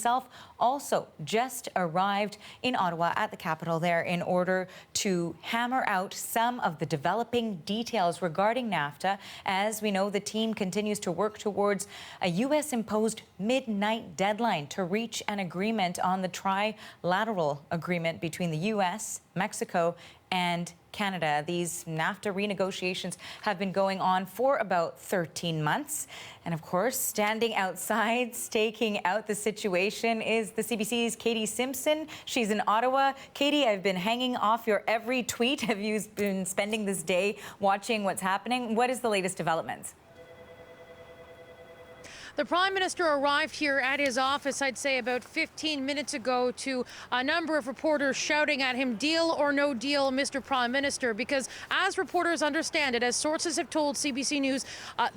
himself also just arrived in Ottawa at the capital there in order to hammer out some of the developing details regarding NAFTA. As we know, the team continues to work towards a U.S.-imposed midnight deadline to reach an agreement on the trilateral agreement between the U.S., Mexico, and Canada. These NAFTA renegotiations have been going on for about 13 months. And of course, standing outside, staking out the situation is the CBC's Katie Simpson. She's in Ottawa. Katie, I've been hanging off your every tweet. Have you been spending this day watching what's happening? What is the latest developments? The Prime Minister arrived here at his office, I'd say about 15 minutes ago, to a number of reporters shouting at him, "Deal or no deal, Mr. Prime Minister," because as reporters understand it, as sources have told CBC News,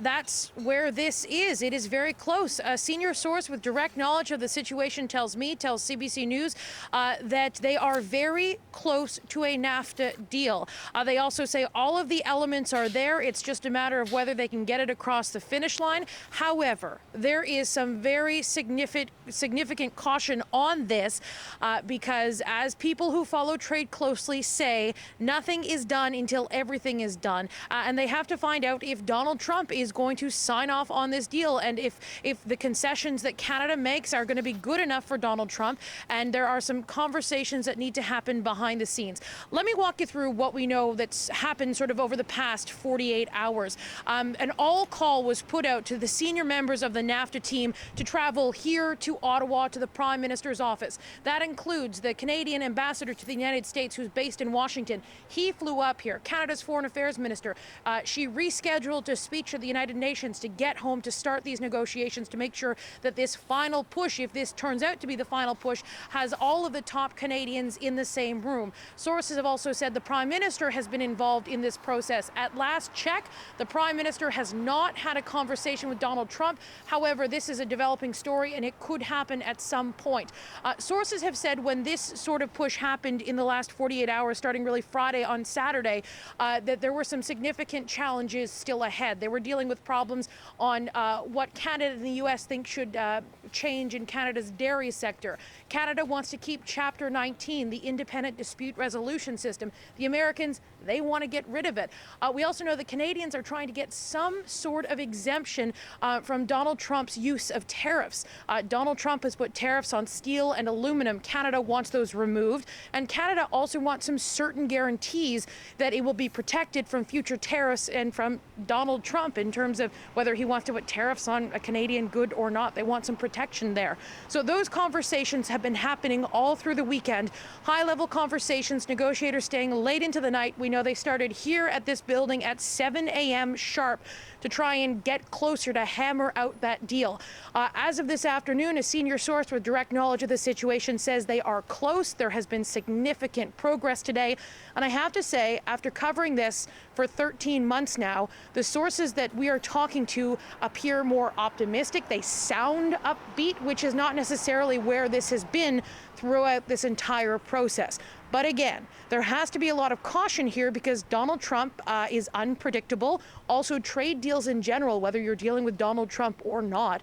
that's where this is. It is very close. A senior source with direct knowledge of the situation tells CBC News, that they are very close to a NAFTA deal. They also say all of the elements are there. It's just a matter of whether they can get it across the finish line. However, there is some very significant caution on this because, as people who follow trade closely say, nothing is done until everything is done. And they have to find out if Donald Trump is going to sign off on this deal and if the concessions that Canada makes are going to be good enough for Donald Trump. And there are some conversations that need to happen behind the scenes. Let me walk you through what we know that's happened sort of over the past 48 hours. An all call was put out to the senior members of the NAFTA team to travel here to Ottawa to the Prime Minister's office. That includes the Canadian ambassador to the United States, who's based in Washington. He flew up here. Canada's Foreign Affairs Minister. She rescheduled a speech at the United Nations to get home to start these negotiations to make sure that this final push, if this turns out to be the final push, has all of the top Canadians in the same room. Sources have also said the Prime Minister has been involved in this process. At last check, the Prime Minister has not had a conversation with Donald Trump. However, this is a developing story and it could happen at some point. Sources have said when this sort of push happened in the last 48 hours, starting really Friday on Saturday, that there were some significant challenges still ahead. They were dealing with problems on what Canada and the U.S. think should change in Canada's dairy sector. Canada wants to keep Chapter 19, the independent dispute resolution system. The Americans, they want to get rid of it. We also know the Canadians are trying to get some sort of exemption from Donald Trump's use of tariffs. Donald Trump has put tariffs on steel and aluminum. Canada wants those removed. And Canada also wants some certain guarantees that it will be protected from future tariffs and from Donald Trump in terms of whether he wants to put tariffs on a Canadian good or not. They want some protection there. So those conversations have been happening all through the weekend. High-level conversations, negotiators staying late into the night. We know they started here at this building at 7 a.m. sharp to try and get closer to hammer out that deal. As of this afternoon, a senior source with direct knowledge of the situation says they are close. There has been significant progress today. And I have to say, after covering this for 13 months now, the sources that we are talking to appear more optimistic. They sound upbeat, which is not necessarily where this has been throughout this entire process. But again, there has to be a lot of caution here because Donald Trump is unpredictable. Also, trade deals in general, whether you're dealing with Donald Trump or not,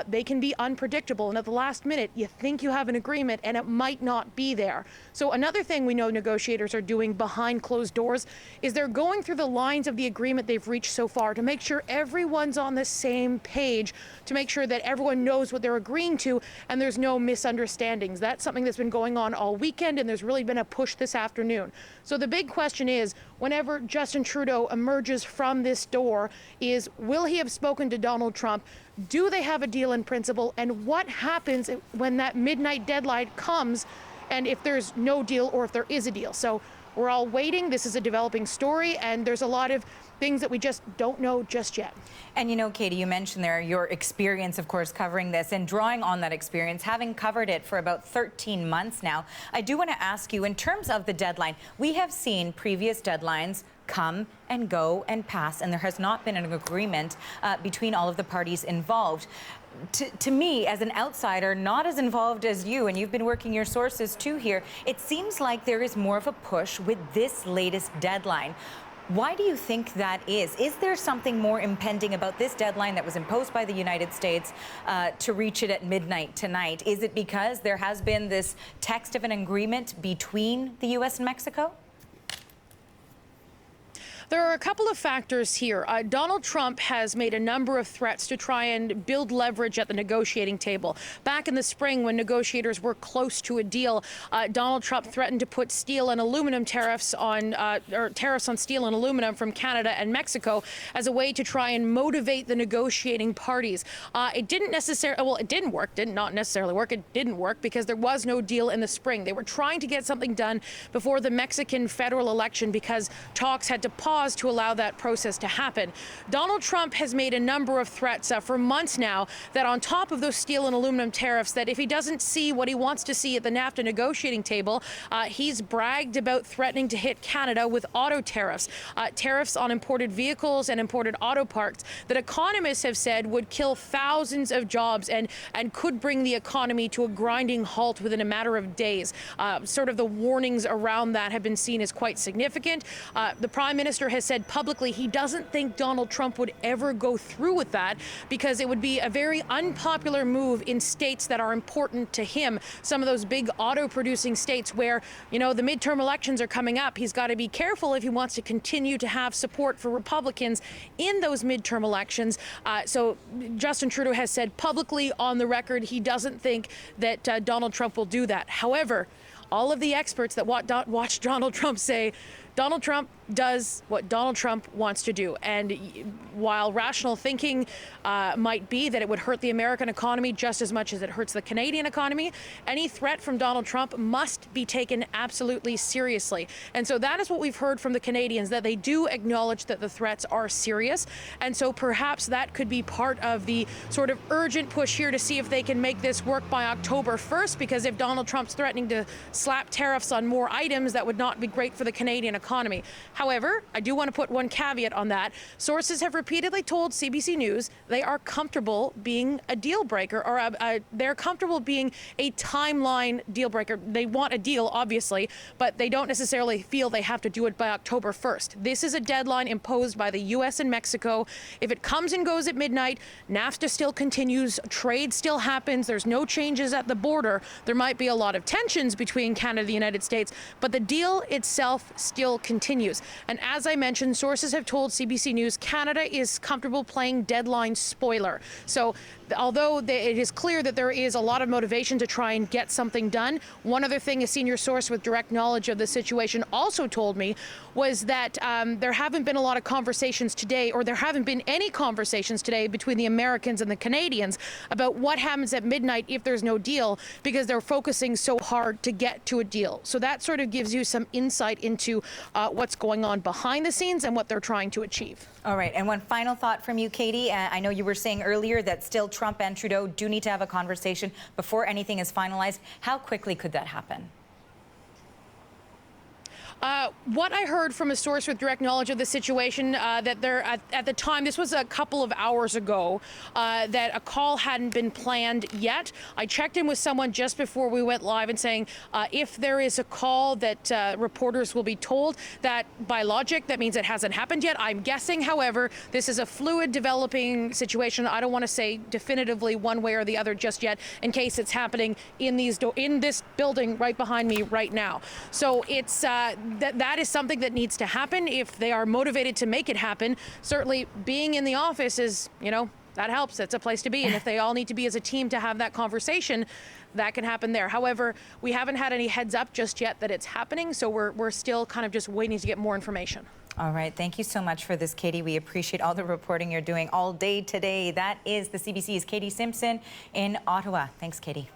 they can be unpredictable. And at the last minute, you think you have an agreement and it might not be there. So another thing we know negotiators are doing behind closed doors is they're going through the lines of the agreement they've reached so far to make sure everyone's on the same page, to make sure that everyone knows what they're agreeing to and there's no misunderstandings. That's something that's been going on all weekend, and there's really been a push this afternoon. So the big question is, whenever Justin Trudeau emerges from this door, is will he have spoken to Donald Trump? Do they have a deal in principle? And what happens when that midnight deadline comes, and if there's no deal or if there is a deal? So we're all waiting. This is a developing story, and there's a lot of things that we just don't know just yet. And you know, Katie, you mentioned there your experience, of course, covering this and drawing on that experience, having covered it for about 13 months now. I do want to ask you, in terms of the deadline, we have seen previous deadlines come and go and pass, and there has not been an agreement between all of the parties involved. To me, as an outsider, not as involved as you, and you've been working your sources too here, it seems like there is more of a push with this latest deadline. Why do you think that is? Is there something more impending about this deadline that was imposed by the United States to reach it at midnight tonight? Is it because there has been this text of an agreement between the U.S. and Mexico? There are a couple of factors here. Donald Trump has made a number of threats to try and build leverage at the negotiating table. Back in the spring, when negotiators were close to a deal, Donald Trump threatened to put steel and aluminum tariffs on, tariffs on steel and aluminum from Canada and Mexico as a way to try and motivate the negotiating parties. It didn't necessarily, well, it didn't work, not necessarily work. It didn't work because there was no deal in the spring. They were trying to get something done before the Mexican federal election because talks had to pause to allow that process to happen. Donald Trump has made a number of threats for months now that on top of those steel and aluminum tariffs, that if he doesn't see what he wants to see at the NAFTA negotiating table, he's bragged about threatening to hit Canada with auto tariffs, tariffs on imported vehicles and imported auto parts that economists have said would kill thousands of jobs and could bring the economy to a grinding halt within a matter of days. Sort of the warnings around that have been seen as quite significant. The Prime Minister has said publicly he doesn't think Donald Trump would ever go through with that because it would be a very unpopular move in states that are important to him. Some of those big auto-producing states where, you know, the midterm elections are coming up. He's got to be careful if he wants to continue to have support for Republicans in those midterm elections. So Justin Trudeau has said publicly on the record he doesn't think that Donald Trump will do that. However, all of the experts that watch Donald Trump say Donald Trump does what Donald Trump wants to do. And while rational thinking might be that it would hurt the American economy just as much as it hurts the Canadian economy, any threat from Donald Trump must be taken absolutely seriously. And so that is what we've heard from the Canadians, that they do acknowledge that the threats are serious. And so perhaps that could be part of the sort of urgent push here to see if they can make this work by October 1st, because if Donald Trump's threatening to slap tariffs on more items, that would not be great for the Canadian economy. However, I do want to put one caveat on that. Sources have repeatedly told CBC News they are comfortable being a deal breaker, or they're comfortable being a timeline deal breaker. They want a deal, obviously, but they don't necessarily feel they have to do it by October 1st. This is a deadline imposed by the U.S. and Mexico. If it comes and goes at midnight, NAFTA still continues, trade still happens, there's no changes at the border. There might be a lot of tensions between Canada and the United States, but the deal itself still continues. And as I mentioned, sources have told CBC News Canada is comfortable playing deadline spoiler. So although it is clear that there is a lot of motivation to try and get something done, one other thing a senior source with direct knowledge of the situation also told me was that there haven't been a lot of conversations today, or there haven't been any conversations today between the Americans and the Canadians about what happens at midnight if there's no deal, because they're focusing so hard to get to a deal. So that sort of gives you some insight into what's going on behind the scenes and what they're trying to achieve. All right, and one final thought from you, Katie. I know you were saying earlier that still Trump and Trudeau do need to have a conversation before anything is finalized. How quickly could that happen? What I heard from a source with direct knowledge of the situation, that there at the time, this was a couple of hours ago, that a call hadn't been planned yet. I checked in with someone just before we went live and saying if there is a call that reporters will be told, that by logic, that means it hasn't happened yet. I'm guessing, however, this is a fluid developing situation. I don't want to say definitively one way or the other just yet, in case it's happening in this building right behind me right now. So it's that is something that needs to happen if they are motivated to make it happen. Certainly being in the office is, you know, that helps. It's a place to be. And if they all need to be as a team to have that conversation, that can happen there. However, we haven't had any heads up just yet that it's happening. So we're still kind of just waiting to get more information. All right. Thank you so much for this, Katie. We appreciate all the reporting you're doing all day today. That is the CBC's Katie Simpson in Ottawa. Thanks, Katie.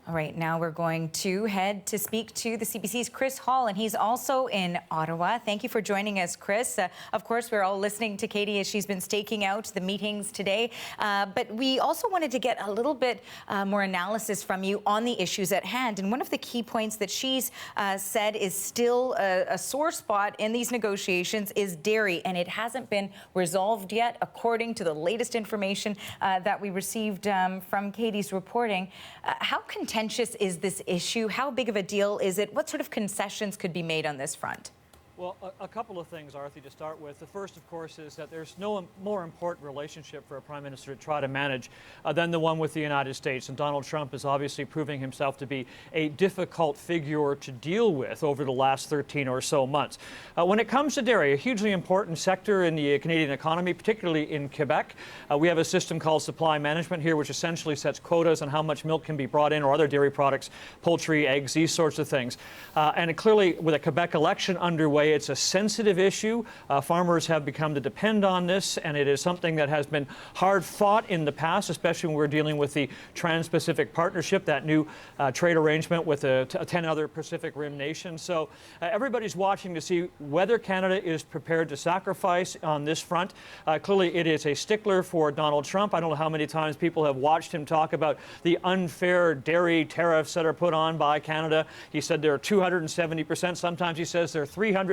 All right, now we're going to head to speak to the CBC's Chris Hall, and he's also in Ottawa. Thank you for joining us, Chris. Of course, we're all listening to Katie as she's been staking out the meetings today, but we also wanted to get a little bit more analysis from you on the issues at hand. And one of the key points that she's said is still a sore spot in these negotiations is dairy, and it hasn't been resolved yet, according to the latest information that we received from Katie's reporting. How contentious is this issue? How big of a deal is it? What sort of concessions could be made on this front? Well, a couple of things, Arthur, to start with. The first, of course, is that there's no more important relationship for a prime minister to try to manage than the one with the United States. And Donald Trump is obviously proving himself to be a difficult figure to deal with over the last 13 or so months. When it comes to dairy, a hugely important sector in the Canadian economy, particularly in Quebec, we have a system called supply management here, which essentially sets quotas on how much milk can be brought in or other dairy products, poultry, eggs, these sorts of things. And clearly, with a Quebec election underway, it's a sensitive issue. Farmers have become to depend on this, and it is something that has been hard fought in the past, especially when we're dealing with the Trans-Pacific Partnership, that new trade arrangement with 10 other Pacific Rim nations. So everybody's watching to see whether Canada is prepared to sacrifice on this front. Clearly, it is a stickler for Donald Trump. I don't know how many times people have watched him talk about the unfair dairy tariffs that are put on by Canada. He said they're 270%. Sometimes he says they're 300%.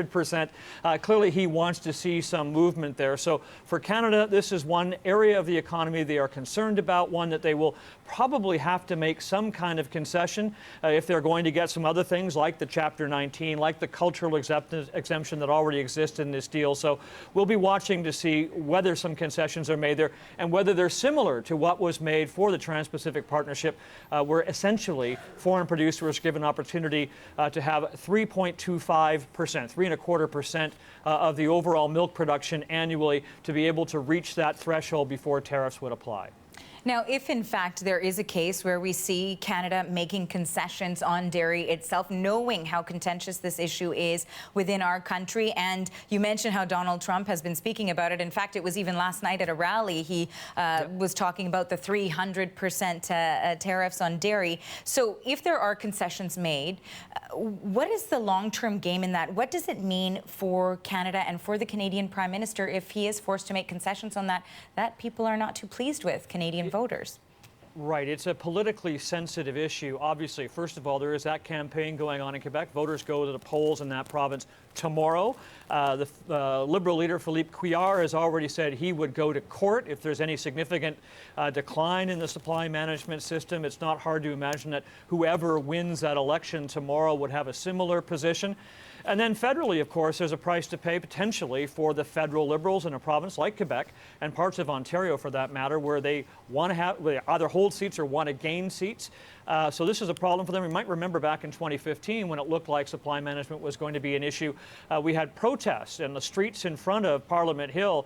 Clearly, he wants to see some movement there. So for Canada, this is one area of the economy they are concerned about, one that they will probably have to make some kind of concession if they're going to get some other things like the Chapter 19, like the cultural exemption that already exists in this deal. So we'll be watching to see whether some concessions are made there and whether they're similar to what was made for the Trans-Pacific Partnership, where essentially foreign producers given opportunity to have 3.25%, 3.25% of the overall milk production annually to be able to reach that threshold before tariffs would apply. Now, if in fact there is a case where we see Canada making concessions on dairy itself, knowing how contentious this issue is within our country, and you mentioned how Donald Trump has been speaking about it. In fact, it was even last night at a rally, he was talking about the 300% tariffs on dairy. So if there are concessions made, what is the long-term game in that? What does it mean for Canada and for the Canadian Prime Minister if he is forced to make concessions on that people are not too pleased with, Canadian voters? Right. It's a politically sensitive issue. Obviously, first of all, there is that campaign going on in Quebec. Voters go to the polls in that province tomorrow. The Liberal leader, Philippe Couillard, has already said he would go to court if there's any significant decline in the supply management system. It's not hard to imagine that whoever wins that election tomorrow would have a similar position. And then federally, of course, there's a price to pay potentially for the federal Liberals in a province like Quebec and parts of Ontario, for that matter, where they want to either hold seats or want to gain seats. So this is a problem for them. You might remember back in 2015 when it looked like supply management was going to be an issue. We had protests in the streets in front of Parliament Hill.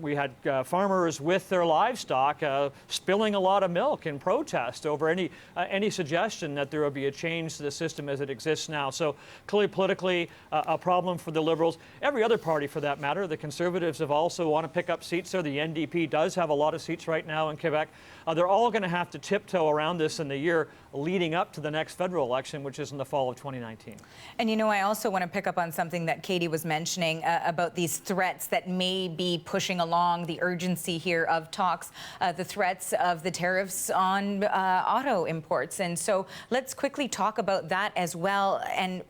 We had farmers with their livestock spilling a lot of milk in protest over any suggestion that there would be a change to the system as it exists now. So clearly politically a problem for the Liberals. Every other party for that matter. The Conservatives have also want to pick up seats there. The NDP does have a lot of seats right now in Quebec. They're all going to have to tiptoe around this in the year leading up to the next federal election, which is in the fall of 2019. And you know, I also want to pick up on something that Katie was mentioning about these threats that may be pushing along the urgency here of talks, the threats of the tariffs on auto imports. And so let's quickly talk about that as well and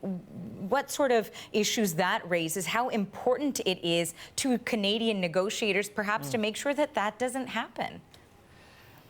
what sort of issues that raises, how important it is to Canadian negotiators perhaps to make sure that that doesn't happen.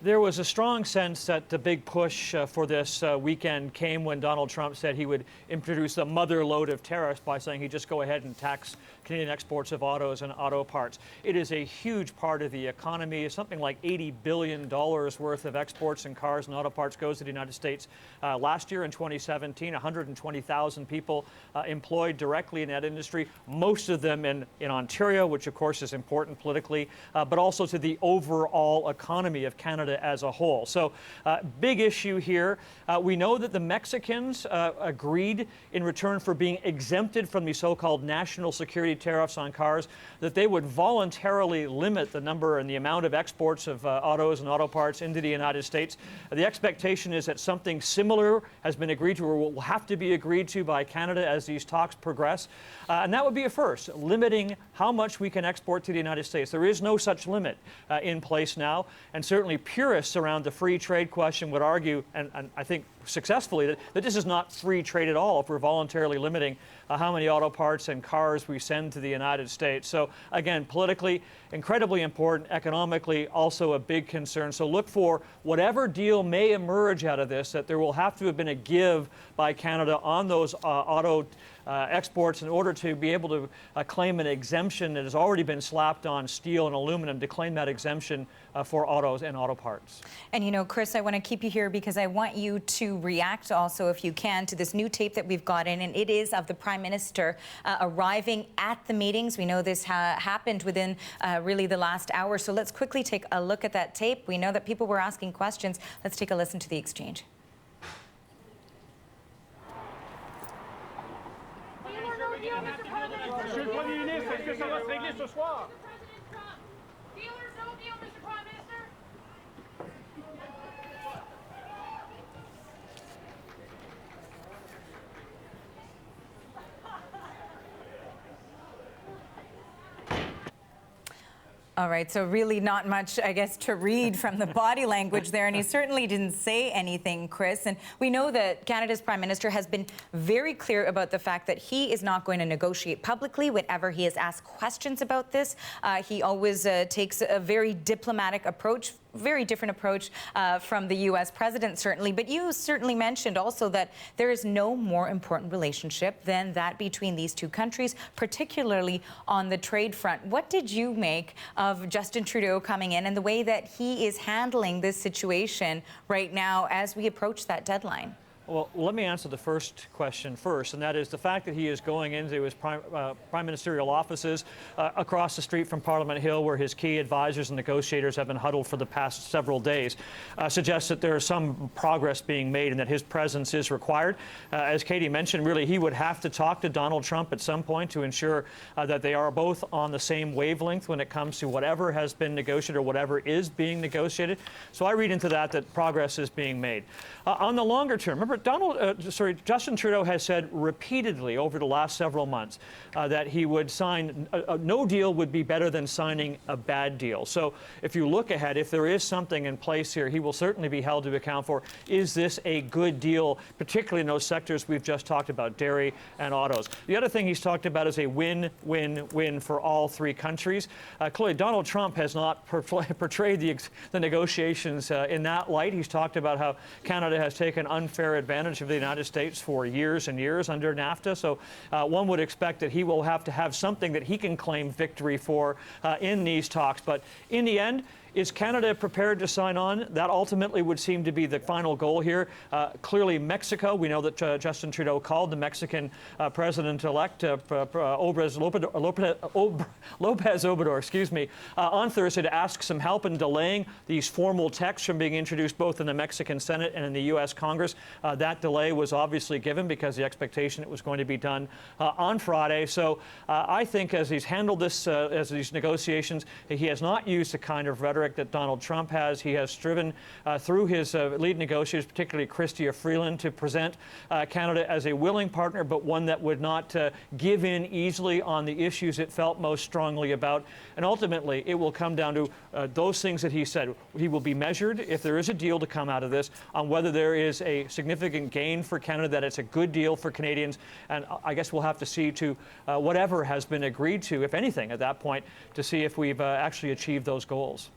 There was a strong sense that the big push for this weekend came when Donald Trump said he would introduce a mother load of tariffs by saying he'd just go ahead and tax Canadian exports of autos and auto parts. It is a huge part of the economy. Something like $80 billion worth of exports in cars and auto parts goes to the United States. Last year in 2017, 120,000 people employed directly in that industry, most of them in Ontario, which of course is important politically, but also to the overall economy of Canada as a whole. So big issue here. We know that the Mexicans agreed in return for being exempted from the so-called national security tariffs on cars that they would voluntarily limit the number and the amount of exports of autos and auto parts into the United States. The expectation is that something similar has been agreed to or will have to be agreed to by Canada as these talks progress. And that would be a first, limiting how much we can export to the United States. There is no such limit in place now, and certainly purists around the free trade question would argue, and I think successfully that this is not free trade at all if we're voluntarily limiting how many auto parts and cars we send to the United States. So again, politically, incredibly important, economically, also a big concern. So look for whatever deal may emerge out of this, that there will have to have been a give by Canada on those auto exports in order to be able to claim an exemption that has already been slapped on steel and aluminum, to claim that exemption for autos and auto parts. And you know, Chris, I want to keep you here because I want you to react also, if you can, to this new tape that we've got in, and it is of the Prime Minister arriving at the meetings. We know this happened within really the last hour, so let's quickly take a look at that tape. We know that people were asking questions. Let's take a listen to the exchange. Monsieur le Premier ministre, est-ce que ça va se régler ce soir? Deal or no deal, Mr. Prime Minister? All right, so really not much, I guess, to read from the body language there, and he certainly didn't say anything, Chris. And we know that Canada's Prime Minister has been very clear about the fact that he is not going to negotiate publicly whenever he is asked questions about this. He always takes a very diplomatic approach, very different approach from the U.S. president, certainly. But you certainly mentioned also that there is no more important relationship than that between these two countries, particularly on the trade front. What did you make of Justin Trudeau coming in and the way that he is handling this situation right now as we approach that deadline? Well, let me answer the first question first, and that is the fact that he is going into his prime ministerial offices across the street from Parliament Hill, where his key advisors and negotiators have been huddled for the past several days, suggests that there is some progress being made and that his presence is required. As Katie mentioned, really, he would have to talk to Donald Trump at some point to ensure that they are both on the same wavelength when it comes to whatever has been negotiated or whatever is being negotiated. So I read into that progress is being made. On the longer term, remember, Justin Trudeau has said repeatedly over the last several months that he would sign, no deal would be better than signing a bad deal. So if you look ahead, if there is something in place here, he will certainly be held to account for, is this a good deal, particularly in those sectors we've just talked about, dairy and autos. The other thing he's talked about is a win-win-win for all three countries. Clearly, Donald Trump has not portrayed the negotiations in that light. He's talked about how Canada has taken unfair advantage of the United States for years and years under NAFTA. So one would expect that he will have to have something that he can claim victory for in these talks. But in the end, is Canada prepared to sign on? That ultimately would seem to be the final goal here. Clearly, Mexico, we know that Justin Trudeau called the Mexican president-elect, Lopez Obrador, on Thursday to ask some help in delaying these formal texts from being introduced both in the Mexican Senate and in the U.S. Congress. That delay was obviously given because the expectation it was going to be done on Friday. So I think as he's handled this, as these negotiations, he has not used the kind of rhetoric that Donald Trump has. He has striven through his lead negotiators, particularly Chrystia Freeland, to present Canada as a willing partner, but one that would not give in easily on the issues it felt most strongly about. And ultimately, it will come down to those things that he said. He will be measured, if there is a deal to come out of this, on whether there is a significant gain for Canada, that it's a good deal for Canadians. And I guess we'll have to see to whatever has been agreed to, if anything, at that point, to see if we've actually achieved those goals.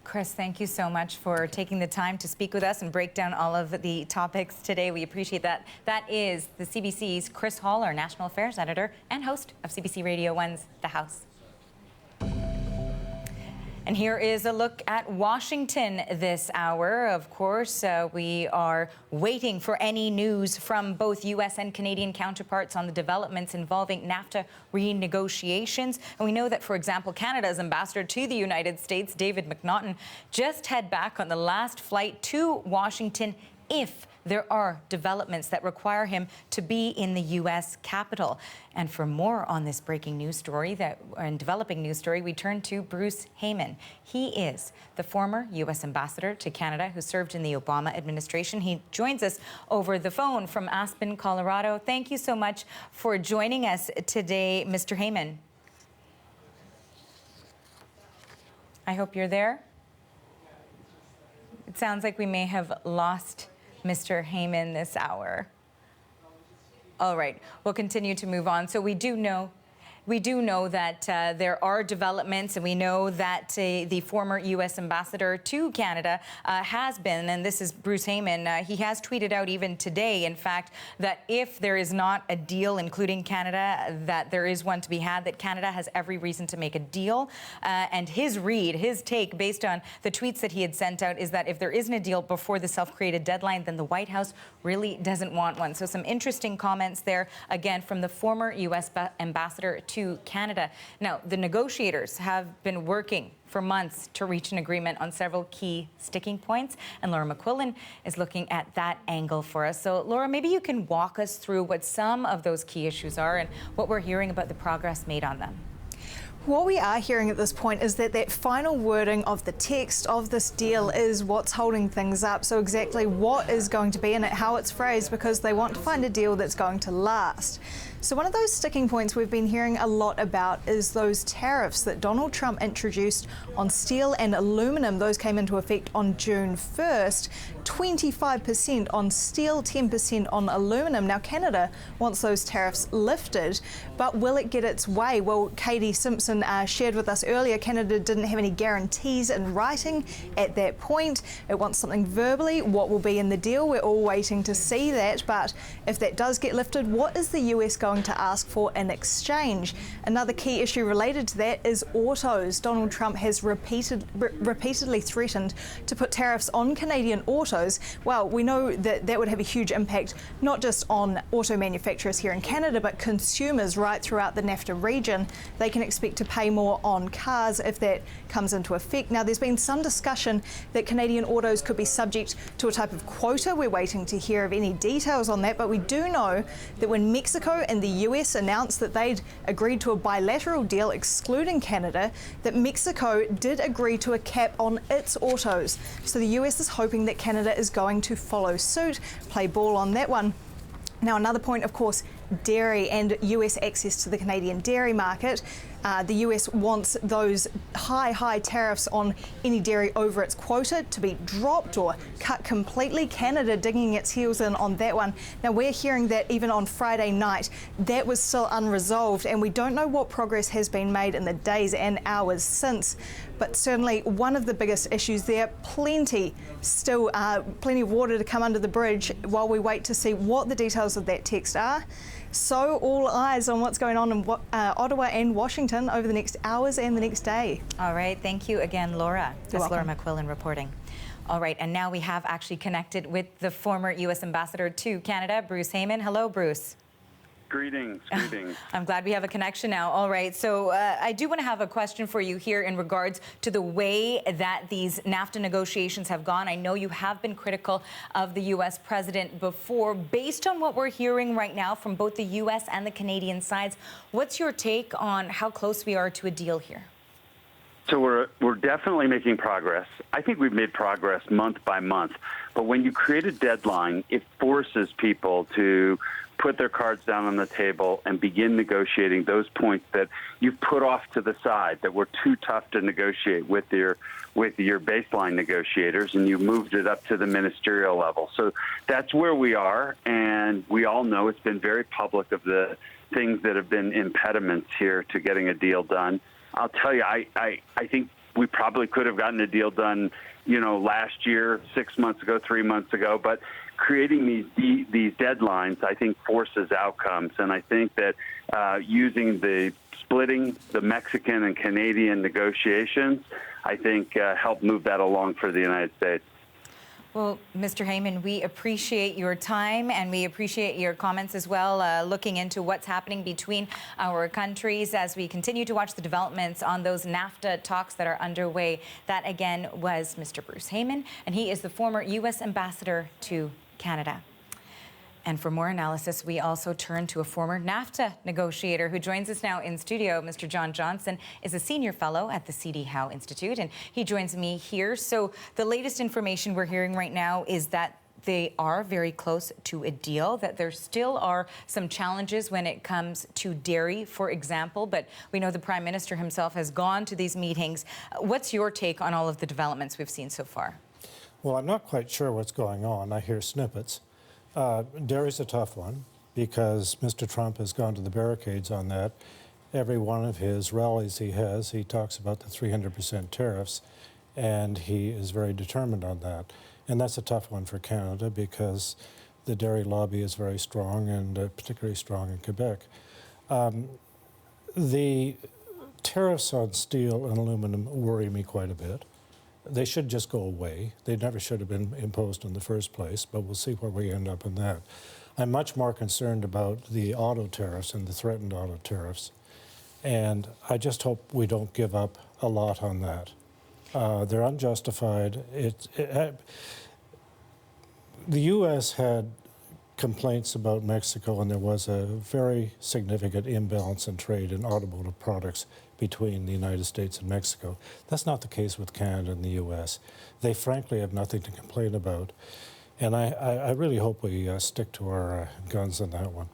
Chris, thank you so much for taking the time to speak with us and break down all of the topics today. We appreciate that. That is the CBC's Chris Hall, our National Affairs Editor and host of CBC Radio 1's The House. And here is a look at Washington this hour. Of course, we are waiting for any news from both U.S. and Canadian counterparts on the developments involving NAFTA renegotiations. And we know that, for example, Canada's ambassador to the United States, David McNaughton, just head back on the last flight to Washington if there are developments that require him to be in the U.S. Capitol. And for more on this breaking news story and developing news story, we turn to Bruce Heyman. He is the former U.S. ambassador to Canada who served in the Obama administration. He joins us over the phone from Aspen, Colorado. Thank you so much for joining us today, Mr. Heyman. I hope you're there. It sounds like we may have lost Mr. Heyman this hour. All right, we'll continue to move on. So we do know that there are developments, and we know that the former U.S. ambassador to Canada has been, and this is Bruce Heyman, he has tweeted out even today, in fact, that if there is not a deal, including Canada, that there is one to be had, that Canada has every reason to make a deal. And his take, based on the tweets that he had sent out, is that if there isn't a deal before the self-created deadline, then the White House really doesn't want one. So some interesting comments there, again, from the former U.S. ambassador to Canada. Now, the negotiators have been working for months to reach an agreement on several key sticking points, and Laura McQuillan is looking at that angle for us. So, Laura, maybe you can walk us through what some of those key issues are and what we're hearing about the progress made on them. What we are hearing at this point is that final wording of the text of this deal is what's holding things up. So exactly what is going to be in it, how it's phrased, because they want to find a deal that's going to last. So one of those sticking points we've been hearing a lot about is those tariffs that Donald Trump introduced on steel and aluminum. Those came into effect on June 1st, 25% on steel, 10% on aluminum. Now, Canada wants those tariffs lifted, but will it get its way? Well, Katie Simpson shared with us earlier, Canada didn't have any guarantees in writing at that point. It wants something verbally. What will be in the deal? We're all waiting to see that. But if that does get lifted, what is the US going to ask for in exchange? Another key issue related to that is autos. Donald Trump has repeatedly threatened to put tariffs on Canadian autos. Well, we know that that would have a huge impact, not just on auto manufacturers here in Canada, but consumers right throughout the NAFTA region. They can expect to pay more on cars if that comes into effect. Now, there's been some discussion that Canadian autos could be subject to a type of quota. We're waiting to hear of any details on that, but we do know that when Mexico and the US announced that they'd agreed to a bilateral deal excluding Canada, that Mexico did agree to a cap on its autos. So the US is hoping that Canada is going to follow suit, play ball on that one. Now, another point, of course, dairy and US access to the Canadian dairy market. The US wants those high tariffs on any dairy over its quota to be dropped or cut completely. Canada digging its heels in on that one. Now, we're hearing that even on Friday night, that was still unresolved, and we don't know what progress has been made in the days and hours since. But certainly one of the biggest issues there, plenty of water to come under the bridge while we wait to see what the details of that text are. So all eyes on what's going on in Ottawa and Washington over the next hours and the next day. All right, thank you again, Laura. That's Laura welcome. McQuillan reporting. All right, and now we have actually connected with the former U.S. ambassador to Canada, Bruce Heyman. Hello, Bruce. Greetings. I'm glad we have a connection now. All right, so I do want to have a question for you here in regards to the way that these NAFTA negotiations have gone. I know you have been critical of the U.S. president before. Based on what we're hearing right now from both the U.S. and the Canadian sides, what's your take on how close we are to a deal here? So we're definitely making progress. I think we've made progress month by month. But when you create a deadline, it forces people to put their cards down on the table and begin negotiating those points that you've put off to the side, that were too tough to negotiate with your baseline negotiators, and you moved it up to the ministerial level. So that's where we are, and we all know it's been very public of the things that have been impediments here to getting a deal done. I'll tell you, I think we probably could have gotten a deal done, last year, 6 months ago, 3 months ago, but creating these deadlines, I think, forces outcomes. And I think that using splitting the Mexican and Canadian negotiations, I think helped move that along for the United States. Well, Mr. Heyman, we appreciate your time and we appreciate your comments as well, looking into what's happening between our countries as we continue to watch the developments on those NAFTA talks that are underway. That, again, was Mr. Bruce Heyman, and he is the former U.S. ambassador to Canada. And for more analysis, we also turn to a former NAFTA negotiator who joins us now in studio. Mr. John Johnson is a senior fellow at the C.D. Howe Institute, and he joins me here. So the latest information we're hearing right now is that they are very close to a deal, that there still are some challenges when it comes to dairy, for example, but we know the Prime Minister himself has gone to these meetings. What's your take on all of the developments we've seen so far? Well, I'm not quite sure what's going on. I hear snippets. Dairy's a tough one because Mr. Trump has gone to the barricades on that. Every one of his rallies he talks about the 300% tariffs, and he is very determined on that. And that's a tough one for Canada because the dairy lobby is very strong, and particularly strong in Quebec. The tariffs on steel and aluminum worry me quite a bit. They should just go away. They never should have been imposed in the first place, but we'll see where we end up in that. I'm much more concerned about the auto tariffs and the threatened auto tariffs, and I just hope we don't give up a lot on that. They're unjustified. The U.S. had complaints about Mexico, and there was a very significant imbalance in trade in automotive products between the United States and Mexico. That's not the case with Canada and the U.S. They frankly have nothing to complain about, and I really hope we stick to our guns on that one.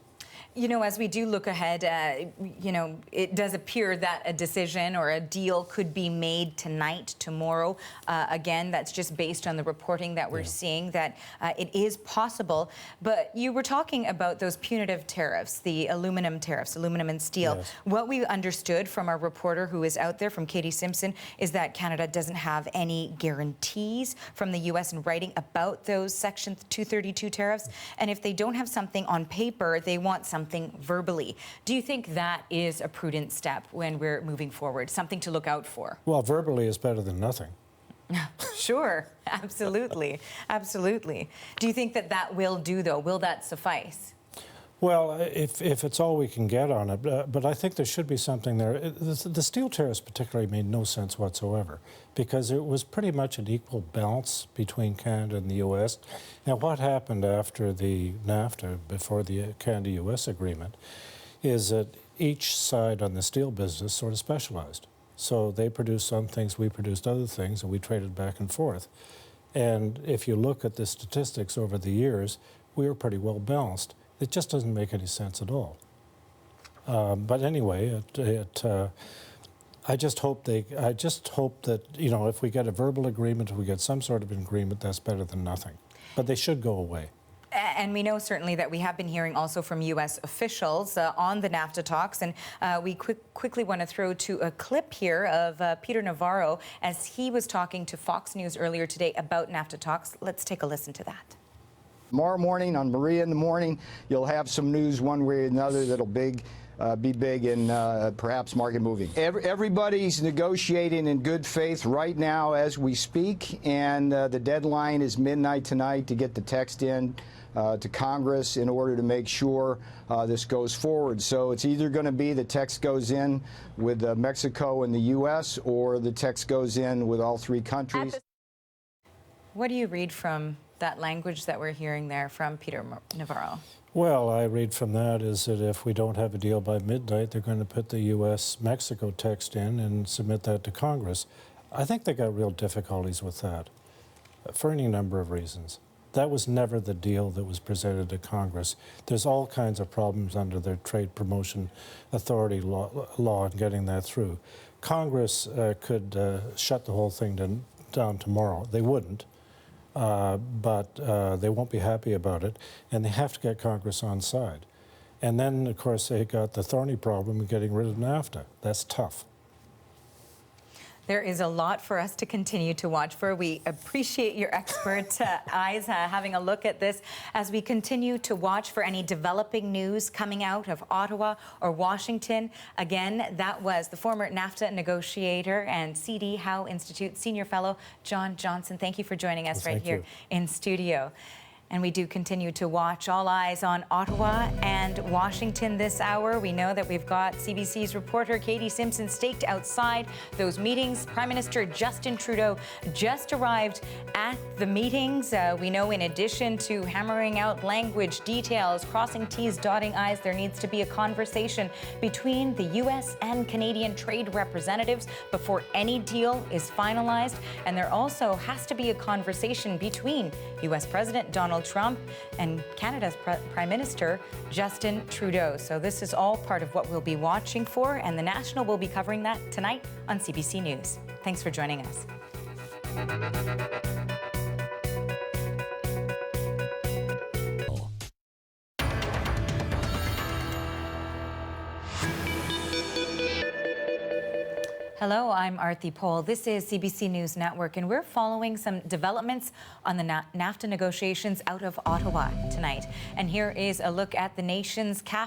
You know, as we do look ahead, you know, it does appear that a decision or a deal could be made tonight, tomorrow. Again, that's just based on the reporting that we're seeing, that it is possible. But you were talking about those punitive tariffs, the aluminum tariffs, aluminum and steel. Yes. What we understood from our reporter who is out there, from Katie Simpson, is that Canada doesn't have any guarantees from the U.S. in writing about those Section 232 tariffs. And if they don't have something on paper, they want something verbally. Do you think that is a prudent step when we're moving forward, something to look out for? Well, verbally is better than nothing. Sure, absolutely, absolutely. Do you think that that will do, though? Will that suffice? Well, if it's all we can get on it, but I think there should be something there. The steel tariffs particularly made no sense whatsoever because it was pretty much an equal balance between Canada and the U.S. Now, what happened after the NAFTA, before the Canada-U.S. agreement, is that each side on the steel business sort of specialized. So they produced some things, we produced other things, and we traded back and forth. And if you look at the statistics over the years, we were pretty well balanced. It just doesn't make any sense at all. But anyway, I just hope that, you know, if we get a verbal agreement, if we get some sort of an agreement, that's better than nothing. But they should go away. And we know certainly that we have been hearing also from U.S. officials on the NAFTA talks. And we quickly want to throw to a clip here of Peter Navarro as he was talking to Fox News earlier today about NAFTA talks. Let's take a listen to that. Tomorrow morning on Maria in the Morning, you'll have some news one way or another that'll be big and perhaps market moving. Everybody's negotiating in good faith right now as we speak, and the deadline is midnight tonight to get the text in to Congress in order to make sure this goes forward. So it's either going to be the text goes in with Mexico and the U.S., or the text goes in with all three countries. What do you read from that language that we're hearing there from Peter Navarro? Well, I read from that is that if we don't have a deal by midnight, they're going to put the U.S.-Mexico text in and submit that to Congress. I think they got real difficulties with that for any number of reasons. That was never the deal that was presented to Congress. There's all kinds of problems under their Trade Promotion Authority law in getting that through. Congress could shut the whole thing down tomorrow. They wouldn't. But they won't be happy about it, and they have to get Congress on side. And then, of course, they got the thorny problem of getting rid of NAFTA. That's tough. There is a lot for us to continue to watch for. We appreciate your expert eyes having a look at this as we continue to watch for any developing news coming out of Ottawa or Washington. Again, that was the former NAFTA negotiator and C.D. Howe Institute Senior Fellow, John Johnson. Thank you for joining us right here in studio. And we do continue to watch. All eyes on Ottawa and Washington this hour. We know that we've got CBC's reporter Katie Simpson staked outside those meetings. Prime Minister Justin Trudeau just arrived at the meetings. We know in addition to hammering out language details, crossing T's, dotting I's, there needs to be a conversation between the U.S. and Canadian trade representatives before any deal is finalized. And there also has to be a conversation between U.S. President Donald Trump and Canada's Prime Minister Justin Trudeau. So this is all part of what we'll be watching for, and the National will be covering that tonight on CBC News. Thanks for joining us. Hello, I'm Arthi Pole. This is CBC News Network, and we're following some developments on the NAFTA negotiations out of Ottawa tonight. And here is a look at the nation's capital.